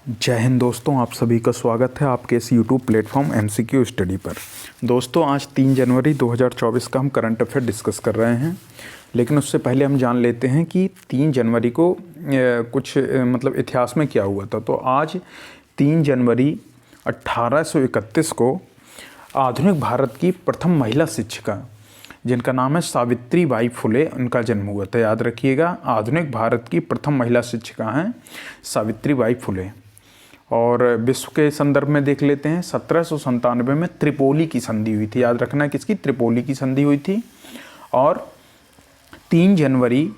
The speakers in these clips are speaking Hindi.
जय हिंद दोस्तों, आप सभी का स्वागत है आपके इस यूट्यूब प्लेटफॉर्म MCQ स्टडी पर। दोस्तों, आज 3 जनवरी 2024 का हम करंट अफेयर डिस्कस कर रहे हैं, लेकिन उससे पहले हम जान लेते हैं कि 3 जनवरी को कुछ इतिहास में क्या हुआ था। तो आज 3 जनवरी 1831 को आधुनिक भारत की प्रथम महिला शिक्षिका, जिनका नाम है सावित्री बाई फुले, उनका जन्म हुआ था। याद रखिएगा, आधुनिक भारत की प्रथम महिला शिक्षिका हैं सावित्री बाई फुले। और विश्व के संदर्भ में देख लेते हैं, 1797 में त्रिपोली की संधि हुई थी। याद रखना किसकी, त्रिपोली की संधि हुई थी। और 3 जनवरी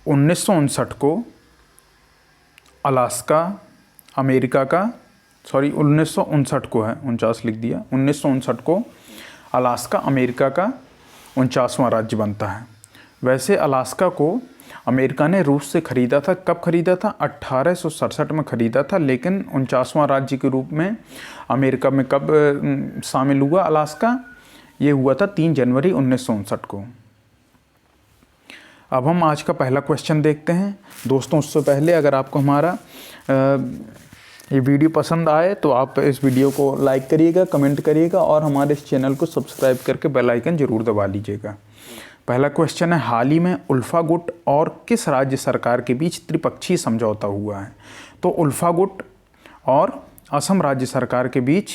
1959 को अलास्का अमेरिका का, 1959 को है, 49 लिख दिया, 1959 को अलास्का अमेरिका का 49वां राज्य बनता है। वैसे अलास्का को अमेरिका ने रूस से ख़रीदा था। कब ख़रीदा था? 1867 में ख़रीदा था, लेकिन 49वां राज्य के रूप में अमेरिका में कब शामिल हुआ अलास्का? ये हुआ था 3 जनवरी 1959 को। अब हम आज का पहला क्वेश्चन देखते हैं। दोस्तों, उससे पहले अगर आपको हमारा ये वीडियो पसंद आए तो आप इस वीडियो को लाइक करिएगा, कमेंट करिएगा और हमारे इस चैनल को सब्सक्राइब करके बेल आइकन ज़रूर दबा लीजिएगा। पहला क्वेश्चन है, हाल ही में उल्फा गुट और किस राज्य सरकार के बीच त्रिपक्षीय समझौता हुआ है? तो उल्फा गुट और असम राज्य सरकार के बीच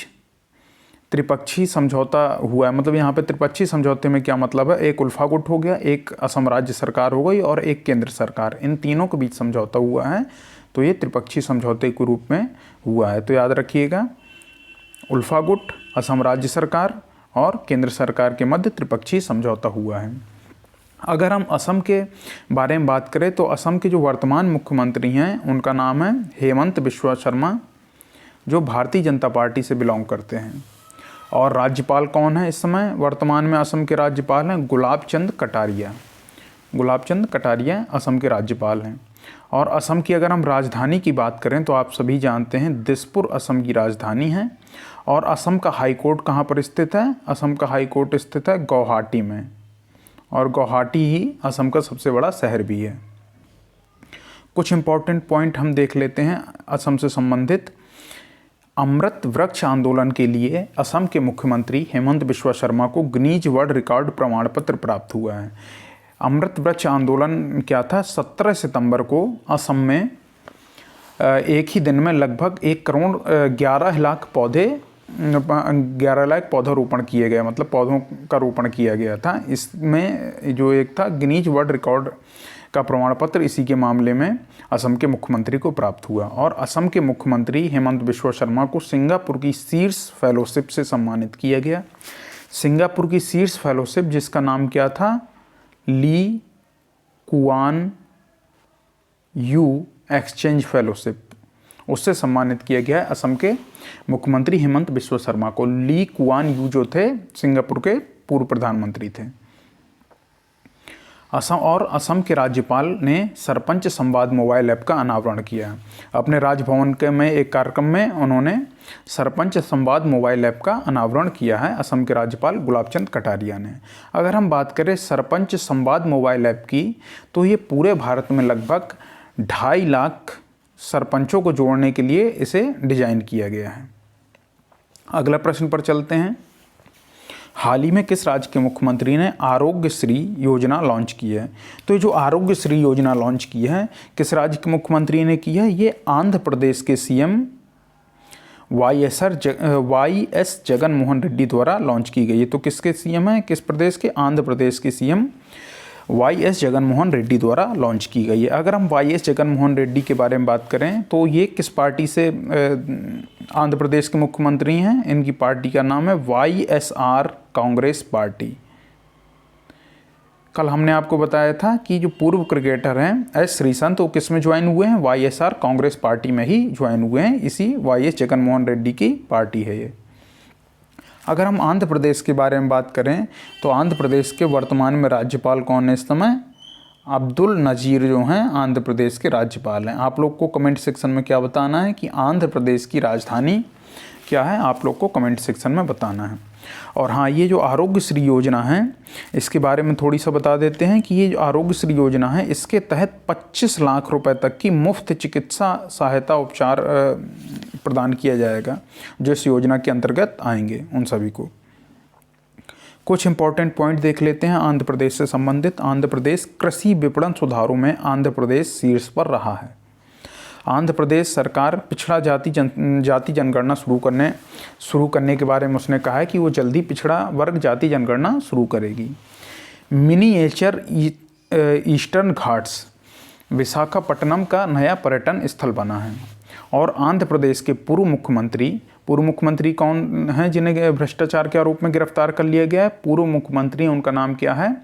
त्रिपक्षीय समझौता हुआ है। मतलब यहाँ पे त्रिपक्षीय समझौते में क्या मतलब है? एक उल्फा गुट हो गया, एक असम राज्य सरकार हो गई और एक केंद्र सरकार, इन तीनों के बीच समझौता हुआ है। तो ये त्रिपक्षीय समझौते के रूप में हुआ है। तो याद रखिएगा, उल्फा गुट, असम राज्य सरकार और केंद्र सरकार के मध्य त्रिपक्षीय समझौता हुआ है। अगर हम असम के बारे में बात करें तो असम के जो वर्तमान मुख्यमंत्री हैं उनका नाम है हेमंत बिश्वा शर्मा, जो भारतीय जनता पार्टी से बिलोंग करते हैं। और राज्यपाल कौन है इस समय? वर्तमान में असम के राज्यपाल हैं गुलाब चंद कटारिया। गुलाब चंद कटारिया असम के राज्यपाल हैं। और असम की अगर हम राजधानी की बात करें तो आप सभी जानते हैं दिसपुर असम की राजधानी है। और असम का हाई कोर्ट कहाँ पर स्थित है? असम का हाई कोर्ट स्थित है गुवाहाटी में, और गुवाहाटी ही असम का सबसे बड़ा शहर भी है। कुछ इंपॉर्टेंट पॉइंट हम देख लेते हैं असम से संबंधित। अमृत वृक्ष आंदोलन के लिए असम के मुख्यमंत्री हेमंत बिश्वा शर्मा को गिनीज वर्ल्ड रिकॉर्ड प्रमाण पत्र प्राप्त हुआ है। अमृत वृक्ष आंदोलन क्या था? 17 सितंबर को असम में एक ही दिन में लगभग 1 करोड़ 11 लाख पौधारोपण किए गए, मतलब पौधों का रोपण किया गया था। इसमें जो एक था गिनीज वर्ल्ड रिकॉर्ड का प्रमाण पत्र, इसी के मामले में असम के मुख्यमंत्री को प्राप्त हुआ। और असम के मुख्यमंत्री हेमंत बिश्वा शर्मा को सिंगापुर की शीर्ष फेलोशिप से सम्मानित किया गया। सिंगापुर की शीर्ष फेलोशिप, जिसका नाम क्या था? Lee Kuan Yew exchange fellowship, उससे सम्मानित किया गया है असम के मुख्यमंत्री हेमंत बिश्वा शर्मा को। ली कुआन यू जो थे सिंगापुर के पूर्व प्रधानमंत्री थे। असम के राज्यपाल ने सरपंच संवाद मोबाइल ऐप का अनावरण किया। अपने राजभवन के में एक कार्यक्रम में उन्होंने सरपंच संवाद मोबाइल ऐप का अनावरण किया है, असम के राज्यपाल गुलाब चंद कटारिया ने। अगर हम बात करें सरपंच संवाद मोबाइल ऐप की, तो ये पूरे भारत में लगभग 2.5 लाख सरपंचों को जोड़ने के लिए इसे डिजाइन किया गया है। अगला प्रश्न पर चलते हैं। हाल ही में किस राज्य के मुख्यमंत्री ने आरोग्य श्री योजना लॉन्च की है? तो जो आरोग्य श्री योजना लॉन्च की है, किस राज्य के मुख्यमंत्री ने की है? ये आंध्र प्रदेश के सीएम वाईएस जगन मोहन रेड्डी द्वारा लॉन्च की गई है। तो किसके सीएम है? किस प्रदेश के? आंध्र प्रदेश के सीएम वाईएस जगन मोहन रेड्डी द्वारा लॉन्च की गई है। अगर हम वाईएस जगन मोहन रेड्डी के बारे में बात करें तो ये किस पार्टी से आंध्र प्रदेश के मुख्यमंत्री हैं? इनकी पार्टी का नाम है वाईएसआर कांग्रेस पार्टी। कल हमने आपको बताया था कि जो पूर्व क्रिकेटर हैं एस श्रीसंत, वो किस में ज्वाइन हुए हैं? वाईएसआर कांग्रेस पार्टी में ही ज्वाइन हुए हैं। इसी वाईएस जगन मोहन रेड्डी की पार्टी है ये। अगर हम आंध्र प्रदेश के बारे में बात करें तो आंध्र प्रदेश के वर्तमान में राज्यपाल कौन है इस समय? अब्दुल नज़ीर जो हैं आंध्र प्रदेश के राज्यपाल हैं। आप लोग को कमेंट सेक्शन में क्या बताना है कि आंध्र प्रदेश की राजधानी क्या है? आप लोग को कमेंट सेक्शन में बताना है। और हाँ, ये जो आरोग्यश्री योजना है इसके बारे में थोड़ी सा बता देते हैं कि ये जो आरोग्यश्री योजना है इसके तहत 25 लाख रुपए तक की मुफ्त चिकित्सा सहायता उपचार प्रदान किया जाएगा जो इस योजना के अंतर्गत आएंगे उन सभी को। कुछ इंपॉर्टेंट पॉइंट देख लेते हैं आंध्र प्रदेश से संबंधित। आंध्र प्रदेश कृषि विपणन सुधारों में आंध्र प्रदेश शीर्ष पर रहा है। आंध्र प्रदेश सरकार पिछड़ा जाति जनगणना शुरू करने के बारे में उसने कहा है कि वो जल्दी पिछड़ा वर्ग जाति जनगणना शुरू करेगी। मिनिएचर ईस्टर्न घाट्स विशाखापट्टनम का नया पर्यटन स्थल बना है। और आंध्र प्रदेश के पूर्व मुख्यमंत्री कौन हैं जिन्हें भ्रष्टाचार के आरोप में गिरफ्तार कर लिया गया है? पूर्व मुख्यमंत्री, उनका नाम क्या है?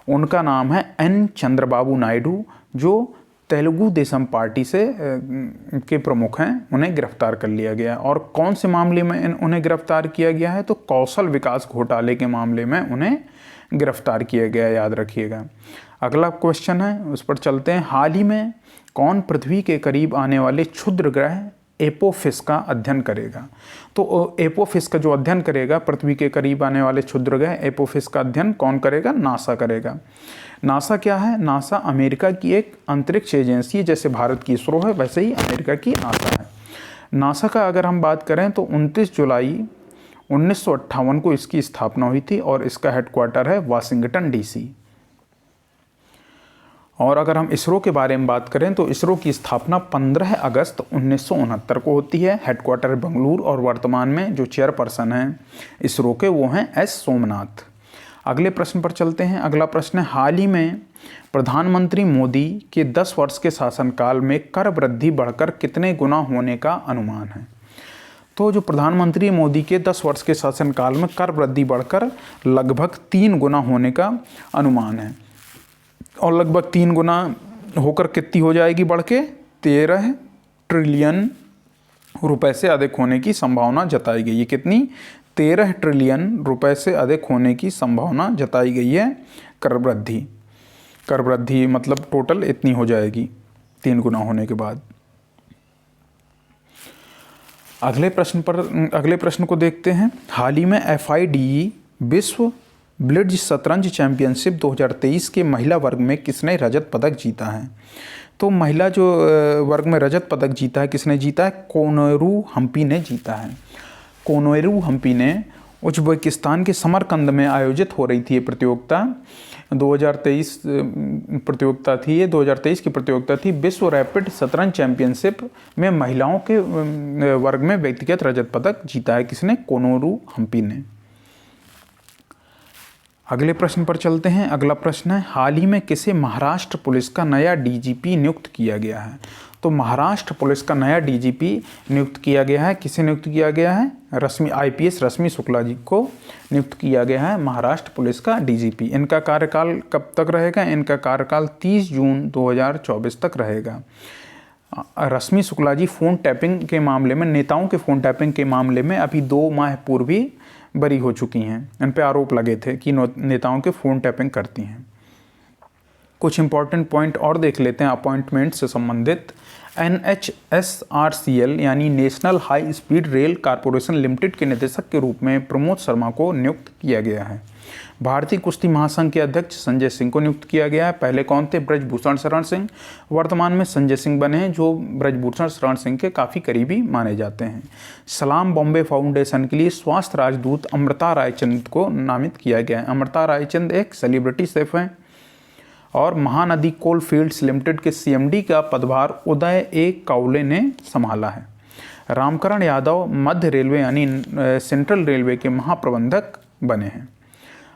उनका नाम है एन चंद्रबाबू नायडू, जो तेलुगु देशम पार्टी से के प्रमुख हैं। उन्हें गिरफ्तार कर लिया गया। और कौन से मामले में उन्हें गिरफ्तार किया गया है? तो कौशल विकास घोटाले के मामले में उन्हें गिरफ्तार किया गया, याद रखिएगा। अगला क्वेश्चन है, उस पर चलते हैं। हाल ही में कौन पृथ्वी के करीब आने वाले क्षुद्र ग्रह एपोफिस का अध्ययन करेगा? तो एपोफिस का जो अध्ययन करेगा, पृथ्वी के करीब आने वाले क्षुद्र ग्रह एपोफिस का अध्ययन कौन करेगा? नासा करेगा। नासा क्या है? नासा अमेरिका की एक अंतरिक्ष एजेंसी है। जैसे भारत की इसरो है वैसे ही अमेरिका की नासा है। नासा का अगर हम बात करें तो 29 जुलाई 1958 को इसकी स्थापना हुई थी और इसका हेडक्वार्टर है वाशिंगटन DC। और अगर हम इसरो के बारे में बात करें तो इसरो की स्थापना 15 अगस्त 1969 को होती है। हेडक्वार्टर बेंगलुरु और वर्तमान में जो चेयरपर्सन हैं इसरो के वो हैं एस सोमनाथ। अगले प्रश्न पर चलते हैं। अगला प्रश्न है, हाल ही में प्रधानमंत्री मोदी के 10 वर्ष के शासनकाल में कर वृद्धि बढ़कर कितने गुना होने का अनुमान है? तो जो प्रधानमंत्री मोदी के 10 वर्ष के शासनकाल में कर वृद्धि बढ़कर लगभग 3 गुना होने का अनुमान है। और लगभग 3 गुना होकर कितनी हो जाएगी? बढ़ के 13 ट्रिलियन रुपए से अधिक होने की संभावना जताई गई है। कितनी? 13 ट्रिलियन रुपए से अधिक होने की संभावना जताई गई है कर वृद्धि मतलब टोटल इतनी हो जाएगी 3 गुना होने के बाद। अगले प्रश्न को देखते हैं। हाल ही में FIDE विश्व ब्लिट्ज शतरंज चैंपियनशिप 2023 के महिला वर्ग में किसने रजत पदक जीता है? तो महिला जो वर्ग में रजत पदक जीता है, किसने जीता है? कोनेरू हम्पी ने जीता है। कोनेरू हम्पी ने उज्बेकिस्तान के समरकंद में आयोजित हो रही थी ये प्रतियोगिता 2023 प्रतियोगिता थी। ये 2023 की प्रतियोगिता थी। विश्व रैपिड शतरंज चैंपियनशिप में महिलाओं के वर्ग में व्यक्तिगत रजत पदक जीता है। किसने? कोनेरू हम्पी ने। अगले प्रश्न पर चलते हैं। अगला प्रश्न है, हाल ही में किसे महाराष्ट्र पुलिस का नया DGP नियुक्त किया गया है? तो महाराष्ट्र पुलिस का नया DGP नियुक्त किया गया है। किसे नियुक्त किया गया है? IPS रश्मि शुक्ला जी को नियुक्त किया गया है महाराष्ट्र पुलिस का DGP। इनका कार्यकाल कब तक रहेगा? इनका कार्यकाल 30 जून 2024 तक रहेगा। रश्मि शुक्ला जी फ़ोन टैपिंग के मामले में, नेताओं के फ़ोन टैपिंग के मामले में अभी 2 माह पूर्व ही बरी हो चुकी हैं। इन पर आरोप लगे थे कि नेताओं के फ़ोन टैपिंग करती हैं। कुछ इंपॉर्टेंट पॉइंट और देख लेते हैं अपॉइंटमेंट से संबंधित। NHSRCL यानी national high speed rail corporation limited के निदेशक के रूप में प्रमोद शर्मा को नियुक्त किया गया है। भारतीय कुश्ती महासंघ के अध्यक्ष संजय सिंह को नियुक्त किया गया है। पहले कौन थे? ब्रजभूषण शरण सिंह। वर्तमान में संजय सिंह बने हैं, जो ब्रजभूषण शरण सिंह के काफ़ी करीबी माने जाते हैं। सलाम बॉम्बे फाउंडेशन के लिए स्वास्थ्य राजदूत अमृता रायचंद को नामित किया गया है। अमृता रायचंद एक सेलिब्रिटी शेफ हैं। और महानदी कोल फील्ड्स लिमिटेड के CMD का पदभार उदय ए काउले ने संभाला है। रामकरण यादव मध्य रेलवे यानी सेंट्रल रेलवे के महाप्रबंधक बने हैं।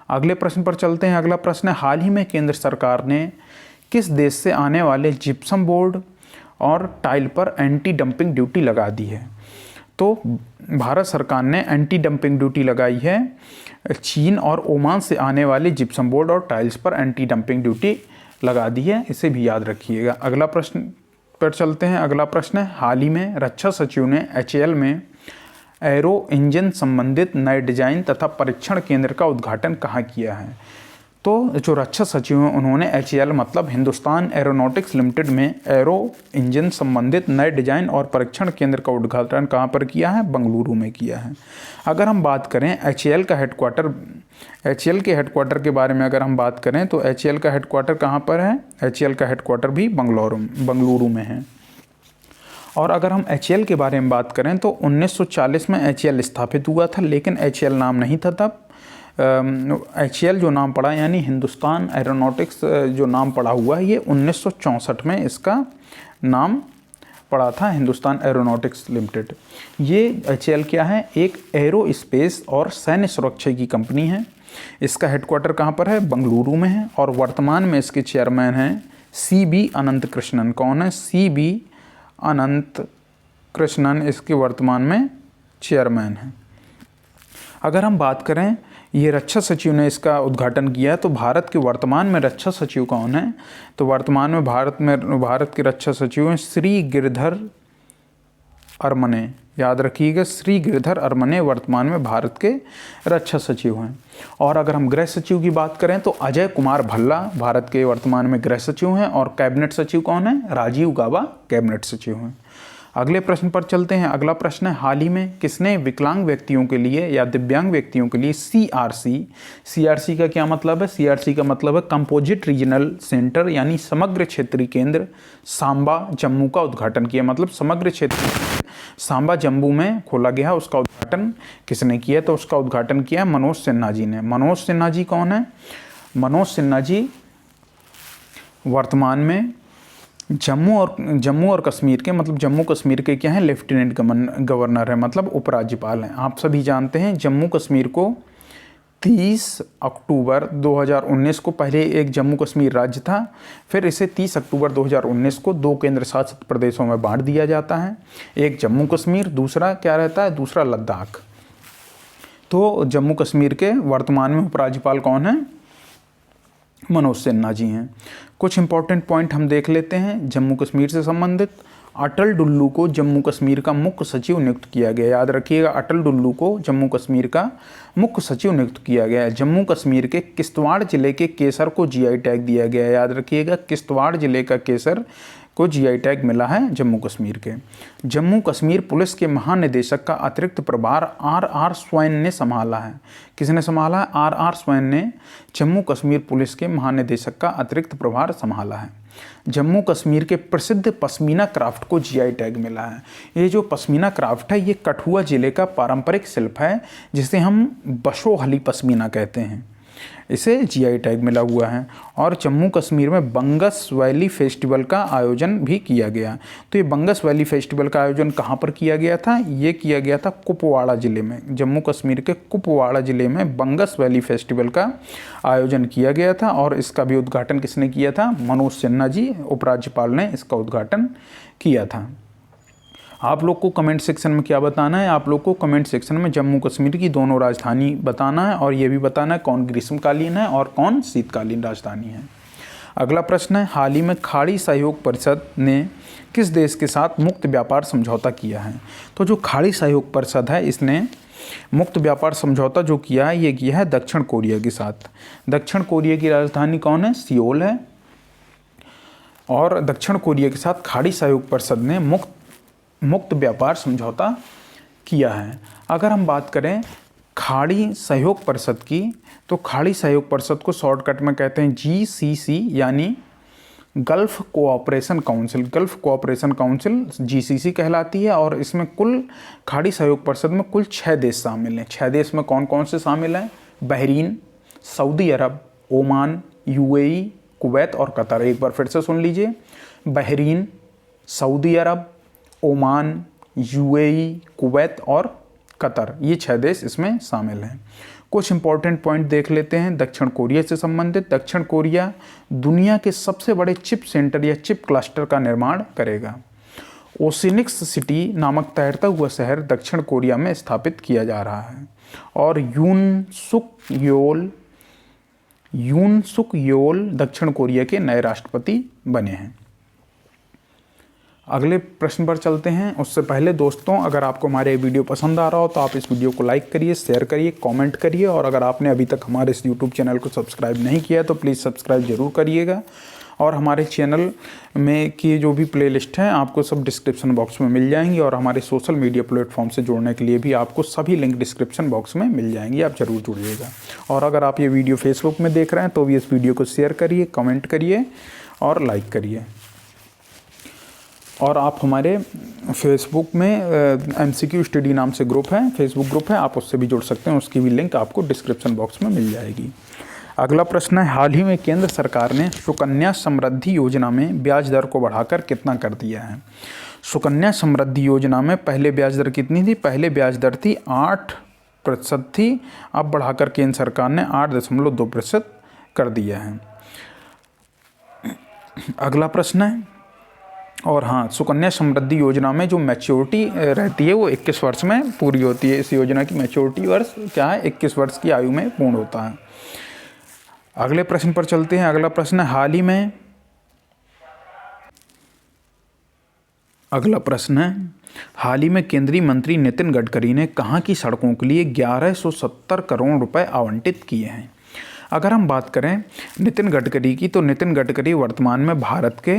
अगले प्रश्न पर चलते हैं। अगला प्रश्न है, हाल ही में केंद्र सरकार ने किस देश से आने वाले जिप्सम बोर्ड और टाइल पर एंटी डंपिंग ड्यूटी लगा दी है? तो भारत सरकार ने एंटी डंपिंग ड्यूटी लगाई है चीन और ओमान से आने वाले जिप्सम बोर्ड और टाइल्स पर एंटी डंपिंग ड्यूटी लगा दी है। इसे भी याद रखिएगा। अगला प्रश्न पर चलते हैं। अगला प्रश्न है, हाल ही में रक्षा सचिव ने HAL में एरो इंजन संबंधित नए डिजाइन तथा परीक्षण केंद्र का उद्घाटन कहाँ किया है? तो जो रक्षा सचिव हैं उन्होंने HAL मतलब हिंदुस्तान एरोनॉटिक्स लिमिटेड में एरो इंजन संबंधित नए डिजाइन और परीक्षण केंद्र का उद्घाटन कहाँ पर किया है? बेंगलुरु में किया है। अगर हम बात करें HAL का हेडक्वार्टर, HAL के हेडक्वार्टर के बारे में अगर हम बात करें तो HAL का हेडक्वार्टर कहाँ पर है? HAL का हेडक्वार्टर भी बेंगलुरु में है। और अगर हम HAL के बारे में बात करें तो 1940 में HAL स्थापित हुआ था, लेकिन HAL नाम नहीं था तब। HAL जो नाम पड़ा यानी हिंदुस्तान एरोनॉटिक्स जो नाम पड़ा हुआ है, ये 1964 में इसका नाम पड़ा था, हिंदुस्तान एरोनॉटिक्स लिमिटेड। ये HAL क्या है? एक एरो स्पेस और सैन्य सुरक्षा की कंपनी है। इसका हेडक्वार्टर कहाँ पर है? बेंगलुरु में है। और वर्तमान में इसके चेयरमैन हैं CB अनंत कृष्णन। कौन है? CB अनंत कृष्णन इसके वर्तमान में चेयरमैन हैं। अगर हम बात करें ये रक्षा सचिव ने इसका उद्घाटन किया, तो भारत के वर्तमान में रक्षा सचिव कौन है? तो वर्तमान में भारत के रक्षा सचिव हैं श्री गिरधर अरमने। याद रखिएगा, श्री गिरधर अरमने वर्तमान में भारत के रक्षा सचिव हैं। और अगर हम गृह सचिव की बात करें तो अजय कुमार भल्ला भारत के वर्तमान में गृह सचिव हैं। और कैबिनेट सचिव कौन है? राजीव गाबा कैबिनेट सचिव हैं। अगले प्रश्न पर चलते हैं। अगला प्रश्न है, हाल ही में किसने विकलांग व्यक्तियों के लिए या दिव्यांग व्यक्तियों के लिए CRC का क्या मतलब है? CRC का मतलब है कंपोजिट रीजनल सेंटर यानी समग्र क्षेत्रीय केंद्र सांबा जम्मू का उद्घाटन किया। मतलब समग्र क्षेत्र सांबा जम्मू में खोला गया, उसका उद्घाटन किसने किया? तो उसका उद्घाटन किया मनोज सिन्हा जी ने। मनोज सिन्हा जी कौन है? मनोज सिन्हा जी वर्तमान में जम्मू और कश्मीर के, मतलब जम्मू कश्मीर के क्या हैं? लेफ्टिनेंट गवर्नर है, मतलब उपराज्यपाल हैं। आप सभी जानते हैं जम्मू कश्मीर को 30 अक्टूबर 2019 को पहले एक जम्मू कश्मीर राज्य था, फिर इसे 30 अक्टूबर 2019 को 2 केंद्र शासित प्रदेशों में बांट दिया जाता है। एक जम्मू कश्मीर, दूसरा क्या रहता है? दूसरा लद्दाख। तो जम्मू कश्मीर के वर्तमान में उपराज्यपाल कौन है? मनोज सिन्हा जी हैं। कुछ इंपॉर्टेंट पॉइंट हम देख लेते हैं जम्मू कश्मीर से संबंधित। अटल डुल्लू को जम्मू कश्मीर का मुख्य सचिव नियुक्त किया गया। याद रखिएगा, अटल डुल्लू को जम्मू कश्मीर का मुख्य सचिव नियुक्त किया गया है। जम्मू कश्मीर के किश्तवाड़ जिले के केसर को GI टैग दिया गया है। याद रखिएगा, किश्तवाड़ जिले का केसर को GI टैग मिला है जम्मू कश्मीर के। जम्मू कश्मीर पुलिस के महानिदेशक का अतिरिक्त प्रभार RR स्वैन ने संभाला है। किसने संभाला है? RR स्वैन ने जम्मू कश्मीर पुलिस के महानिदेशक का अतिरिक्त प्रभार संभाला है। जम्मू कश्मीर के प्रसिद्ध पश्मीना क्राफ्ट को GI टैग मिला है। ये जो पश्मीना क्राफ्ट है ये कठुआ जिले का पारंपरिक शिल्प है, जिसे हम बशोहली पश्मीना कहते हैं। इसे GI टैग मिला हुआ है। और जम्मू कश्मीर में बंगस वैली फेस्टिवल का आयोजन भी किया गया। तो ये बंगस वैली फेस्टिवल का आयोजन कहाँ पर किया गया था? ये किया गया था कुपवाड़ा ज़िले में। जम्मू कश्मीर के कुपवाड़ा ज़िले में बंगस वैली फेस्टिवल का आयोजन किया गया था। और इसका भी उद्घाटन किसने किया था? मनोज सिन्हा जी उपराज्यपाल ने इसका उद्घाटन किया था। आप लोग को कमेंट सेक्शन में क्या बताना है? आप लोग को कमेंट सेक्शन में जम्मू कश्मीर की दोनों राजधानी बताना है और ये भी बताना है कौन ग्रीष्मकालीन है और कौन शीतकालीन राजधानी है। अगला प्रश्न है, हाल ही में खाड़ी सहयोग परिषद ने किस देश के साथ मुक्त व्यापार समझौता किया है? तो जो खाड़ी सहयोग परिषद है इसने मुक्त व्यापार समझौता जो किया है ये किया है दक्षिण कोरिया के साथ। दक्षिण कोरिया की राजधानी कौन है? सियोल है। और दक्षिण कोरिया के साथ खाड़ी सहयोग परिषद ने मुक्त व्यापार समझौता किया है। अगर हम बात करें खाड़ी सहयोग परिषद की, तो खाड़ी सहयोग परिषद को शॉर्टकट में कहते हैं GCC यानी gulf cooperation council. Gulf cooperation council GCC कहलाती है। और इसमें कुल खाड़ी सहयोग परिषद में कुल 6 देश शामिल हैं। 6 देश में कौन कौन से शामिल हैं? बहरीन, सऊदी अरब, ओमान, UAE, कुवैत और कतर। एक बार फिर से सुन लीजिए, बहरीन, सऊदी अरब, ओमान, UAE, कुवैत और कतर, ये 6 देश इसमें शामिल हैं। कुछ इंपॉर्टेंट पॉइंट देख लेते हैं दक्षिण कोरिया से संबंधित। दक्षिण कोरिया दुनिया के सबसे बड़े चिप सेंटर या चिप क्लस्टर का निर्माण करेगा। ओसिनिक्स सिटी नामक तैरता हुआ शहर दक्षिण कोरिया में स्थापित किया जा रहा है। और यून सुक योल दक्षिण कोरिया के नए राष्ट्रपति बने हैं। अगले प्रश्न पर चलते हैं। उससे पहले दोस्तों, अगर आपको हमारे वीडियो पसंद आ रहा हो तो आप इस वीडियो को लाइक करिए, शेयर करिए, कमेंट करिए, और अगर आपने अभी तक हमारे इस यूट्यूब चैनल को सब्सक्राइब नहीं किया तो प्लीज़ सब्सक्राइब जरूर करिएगा। और हमारे चैनल में की जो भी प्लेलिस्ट हैं आपको सब डिस्क्रिप्शन बॉक्स में मिल जाएंगी, और हमारे सोशल मीडिया प्लेटफॉर्म से जुड़ने के लिए भी आपको सभी लिंक डिस्क्रिप्शन बॉक्स में मिल जाएंगी, आप ज़रूर जुड़िएगा। और अगर आप ये वीडियो फेसबुक में देख रहे हैं तो भी इस वीडियो को शेयर करिए, कमेंट करिए और लाइक करिए। और आप हमारे फेसबुक में MCQ स्टडी नाम से ग्रुप है, फेसबुक ग्रुप है, आप उससे भी जुड़ सकते हैं, उसकी भी लिंक आपको डिस्क्रिप्शन बॉक्स में मिल जाएगी। अगला प्रश्न है, हाल ही में केंद्र सरकार ने सुकन्या समृद्धि योजना में ब्याज दर को बढ़ाकर कितना कर दिया है? सुकन्या समृद्धि योजना में पहले ब्याज दर कितनी थी? पहले ब्याज दर थी 8% थी, अब बढ़ाकर केंद्र सरकार ने 8.2% कर दिया है। अगला प्रश्न है, और हाँ, सुकन्या समृद्धि योजना में जो मैच्योरिटी रहती है वो 21 वर्ष में पूरी होती है। इस योजना की मैच्योरिटी वर्ष क्या है? 21 वर्ष की आयु में पूर्ण होता है। अगले प्रश्न पर चलते हैं। अगला प्रश्न है, हाल ही में केंद्रीय मंत्री नितिन गडकरी ने कहाँ की सड़कों के लिए 1170 करोड़ रुपए आवंटित किए हैं? अगर हम बात करें नितिन गडकरी की, तो नितिन गडकरी वर्तमान में भारत के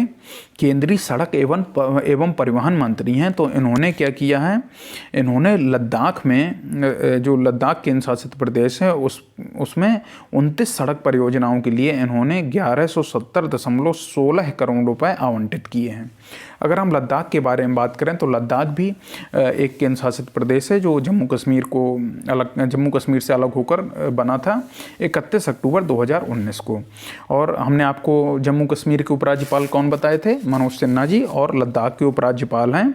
केंद्रीय सड़क एवं परिवहन मंत्री हैं। तो इन्होंने क्या किया है, इन्होंने लद्दाख में, जो लद्दाख केंद्र शासित प्रदेश है, उसमें 29 सड़क परियोजनाओं के लिए इन्होंने 1170.16 करोड़ रुपए आवंटित किए हैं। अगर हम लद्दाख के बारे में बात करें तो लद्दाख भी एक केंद्र शासित प्रदेश है जो जम्मू कश्मीर से अलग होकर बना था 31 अक्टूबर 2019 को। और हमने आपको जम्मू कश्मीर के उपराज्यपाल कौन बताए थे? मनोज सिन्हा जी। और लद्दाख के उपराज्यपाल हैं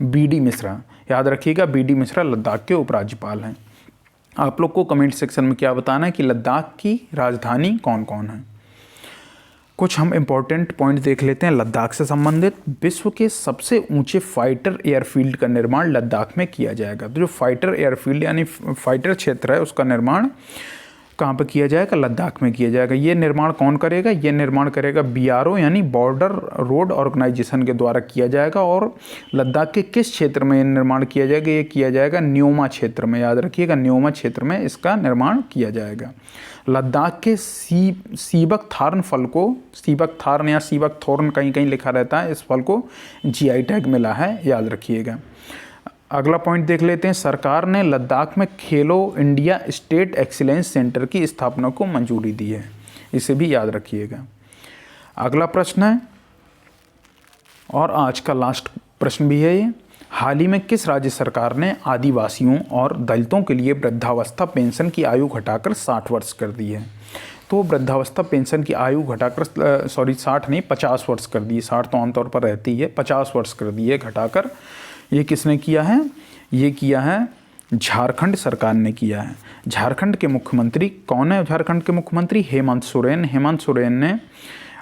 BD मिश्रा। याद रखिएगा, BD मिश्रा लद्दाख के उपराज्यपाल हैं। आप लोग को कमेंट सेक्शन में क्या बताना है कि लद्दाख की राजधानी कौन कौन है। कुछ हम इम्पोर्टेंट पॉइंट देख लेते हैं लद्दाख से संबंधित। विश्व के सबसे ऊंचे फाइटर एयरफील्ड का निर्माण लद्दाख में किया जाएगा। तो जो फाइटर एयरफील्ड यानी फाइटर क्षेत्र है उसका निर्माण कहाँ पर किया जाएगा? लद्दाख में किया जाएगा। ये निर्माण कौन करेगा? ये निर्माण करेगा BRO यानी बॉर्डर रोड ऑर्गेनाइजेशन के द्वारा किया जाएगा। और लद्दाख के किस क्षेत्र में ये निर्माण किया जाएगा? ये किया जाएगा न्योमा क्षेत्र में। याद रखिएगा, न्योमा क्षेत्र में इसका निर्माण किया जाएगा। लद्दाख के सीबक थार्न फल को, सीबक थार्न या सीबक थॉर्न कहीं कहीं लिखा रहता है, इस फल को GI टैग मिला है, याद रखिएगा। अगला पॉइंट देख लेते हैं। सरकार ने लद्दाख में खेलो इंडिया स्टेट एक्सीलेंस सेंटर की स्थापना को मंजूरी दी है, इसे भी याद रखिएगा। अगला प्रश्न है, और आज का लास्ट प्रश्न भी है ये, हाल ही में किस राज्य सरकार ने आदिवासियों और दलितों के लिए वृद्धावस्था पेंशन की आयु घटाकर 60 वर्ष कर दी है? तो वृद्धावस्था पेंशन की आयु घटाकर 60 नहीं 50 वर्ष कर दी है। 60 तो आमतौर पर रहती है, 50 वर्ष कर दी है घटाकर। ये किसने किया है? ये किया है झारखंड सरकार ने किया है। झारखंड के मुख्यमंत्री कौन है? झारखंड के मुख्यमंत्री हेमंत सोरेन। हेमंत सोरेन ने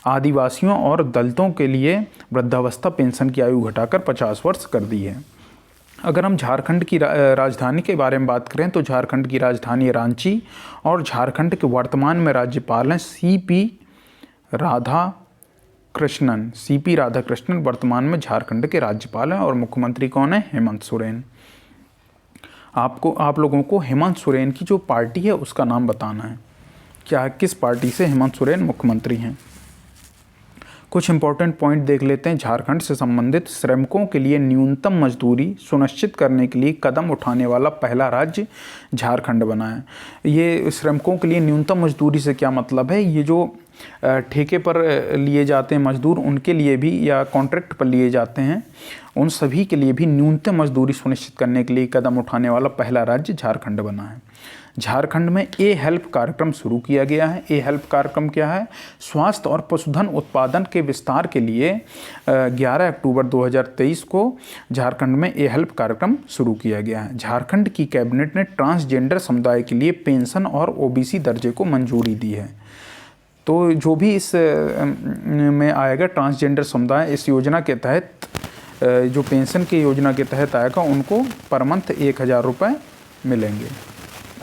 आदिवासियों और दलितों के लिए वृद्धावस्था पेंशन की आयु घटाकर 50 वर्ष कर दी है। अगर हम झारखंड की राजधानी के बारे में बात करें तो झारखंड की राजधानी रांची, और झारखंड के वर्तमान में राज्यपाल हैं CP राधाकृष्णन वर्तमान में झारखंड के राज्यपाल हैं। और मुख्यमंत्री कौन है? हेमंत सोरेन। आप लोगों को हेमंत सोरेन की जो पार्टी है उसका नाम बताना है, क्या किस पार्टी से हेमंत सोरेन मुख्यमंत्री हैं। कुछ इंपॉर्टेंट पॉइंट देख लेते हैं झारखंड से संबंधित। श्रमिकों के लिए न्यूनतम मजदूरी सुनिश्चित करने के लिए कदम उठाने वाला पहला राज्य झारखंड बना है। ये श्रमिकों के लिए न्यूनतम मजदूरी से क्या मतलब है? ये जो ठेके पर लिए जाते हैं मजदूर, उनके लिए भी, या कॉन्ट्रैक्ट पर लिए जाते हैं, उन सभी के लिए भी न्यूनतम मजदूरी सुनिश्चित करने के लिए कदम उठाने वाला पहला राज्य झारखंड बना है। झारखंड में हेल्प कार्यक्रम शुरू किया गया है। हेल्प कार्यक्रम क्या है? स्वास्थ्य और पशुधन उत्पादन के विस्तार के लिए 11 अक्टूबर 2023 को झारखंड में हेल्प कार्यक्रम शुरू किया गया है। झारखंड की कैबिनेट ने ट्रांसजेंडर समुदाय के लिए पेंशन और OBC दर्जे को मंजूरी दी है। तो जो भी इस में आएगा ट्रांसजेंडर समुदाय, इस योजना के तहत, जो पेंशन की योजना के तहत आएगा, उनको पर मंथ 1000 रुपये मिलेंगे।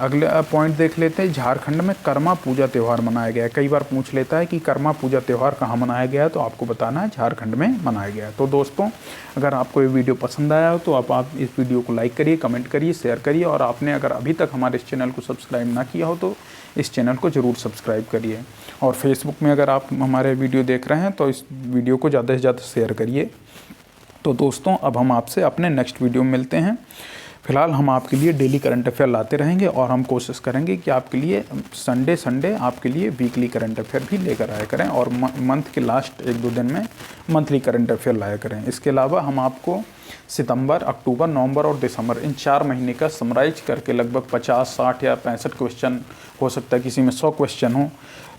अगले पॉइंट देख लेते हैं। झारखंड में कर्मा पूजा त्यौहार मनाया गया है। कई बार पूछ लेता है कि कर्मा पूजा त्यौहार कहाँ मनाया गया है, तो आपको बताना है झारखंड में मनाया गया है। तो दोस्तों, अगर आपको ये वीडियो पसंद आया हो तो आप इस वीडियो को लाइक करिए, कमेंट करिए, शेयर करिए, और आपने अगर अभी तक हमारे इस चैनल को सब्सक्राइब ना किया हो तो इस चैनल को ज़रूर सब्सक्राइब करिए। और फेसबुक में अगर आप हमारे वीडियो देख रहे हैं तो इस वीडियो को ज़्यादा से ज़्यादा शेयर करिए। तो दोस्तों, अब हम आपसे अपने नेक्स्ट वीडियो में मिलते हैं। फिलहाल हम आपके लिए डेली करंट अफेयर लाते रहेंगे और हम कोशिश करेंगे कि आपके लिए संडे आपके लिए वीकली करंट अफेयर भी लेकर आया करें, और मंथ के लास्ट 1-2 दिन में मंथली करंट अफेयर लाया करें। इसके अलावा हम आपको सितंबर, अक्टूबर, नवंबर और दिसंबर, इन 4 महीने का समराइज करके लगभग 50, 60 या 65 क्वेश्चन, हो सकता है किसी में 100 क्वेश्चन हो,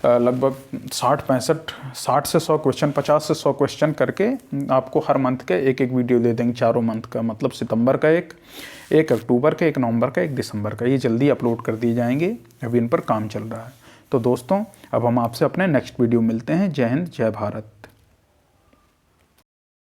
लगभग 60 से 100 क्वेश्चन, 50 से 100 क्वेश्चन करके आपको हर मंथ के एक वीडियो दे देंगे, चारों मंथ का। मतलब सितंबर का एक अक्टूबर का, एक नवंबर का, एक दिसंबर का। ये जल्दी अपलोड कर दिए जाएंगे, अभी इन पर काम चल रहा है। तो दोस्तों, अब हम आपसे अपने नेक्स्ट वीडियो मिलते हैं। जय हिंद, जय भारत।